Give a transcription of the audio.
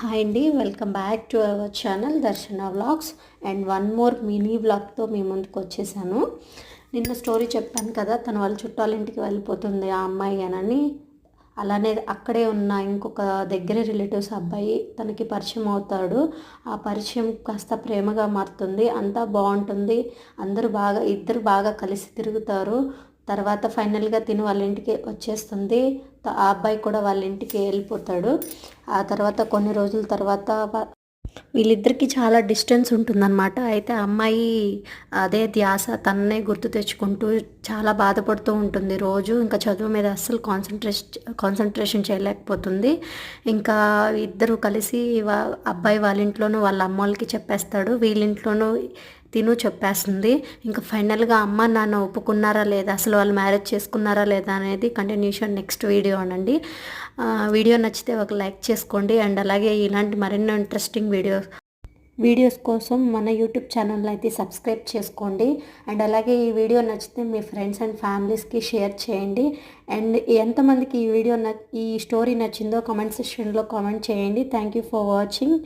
Hi అండి, welcome back to our channel Darshana vlogs. And one more mini వ్లాగ్తో మీ ముందుకు వచ్చేసాను. నిన్న స్టోరీ చెప్పాను కదా, తన వాళ్ళ చుట్టాల ఇంటికి వెళ్ళిపోతుంది ఆ అమ్మాయి అని. అలానే అక్కడే ఉన్న ఇంకొక దగ్గర రిలేటివ్స్ అబ్బాయి తనకి పరిచయం అవుతాడు. ఆ పరిచయం కాస్త ప్రేమగా మారుతుంది. అంతా బాగుంటుంది. ఇద్దరు బాగా కలిసి తిరుగుతారు. తర్వాత ఫైనల్గా తిని వాళ్ళ ఇంటికి వచ్చేస్తుంది. ఆ అబ్బాయి కూడా వాళ్ళ ఇంటికి వెళ్ళిపోతాడు. ఆ తర్వాత కొన్ని రోజుల తర్వాత వీళ్ళిద్దరికీ చాలా డిస్టెన్స్ ఉంటుందన్నమాట. అయితే అమ్మాయి అదే ధ్యాస తననే గుర్తు తెచ్చుకుంటూ చాలా బాధపడుతూ ఉంటుంది. రోజు ఇంకా చదువు మీద అస్సలు కాన్సన్ట్రేషన్ చేయలేకపోతుంది. ఇంకా ఇద్దరు కలిసి అబ్బాయి వాళ్ళ ఇంట్లోనూ వాళ్ళ అమ్మ వాళ్ళకి చెప్పేస్తాడు, వీళ్ళింట్లోనూ తిను చెప్పేస్తుంది. ఇంకా ఫైనల్గా అమ్మ నాన్న ఒప్పుకున్నారా లేదా, అసలు వాళ్ళు మ్యారేజ్ చేసుకున్నారా లేదా అనేది కంటిన్యూషన్ నెక్స్ట్ వీడియో అనండి. వీడియో నచ్చితే ఒక లైక్ చేసుకోండి. అండ్ అలాగే ఇలాంటి మరెన్నో ఇంట్రెస్టింగ్ వీడియోస్ కోసం మన యూట్యూబ్ ఛానల్ అయితే సబ్స్క్రైబ్ చేసుకోండి. అండ్ అలాగే ఈ వీడియో నచ్చితే మీ ఫ్రెండ్స్ అండ్ ఫ్యామిలీస్కి షేర్ చేయండి. అండ్ ఎంతమందికి ఈ స్టోరీ నచ్చిందో కామెంట్ సెక్షన్లో కామెంట్ చేయండి. Thank you for watching.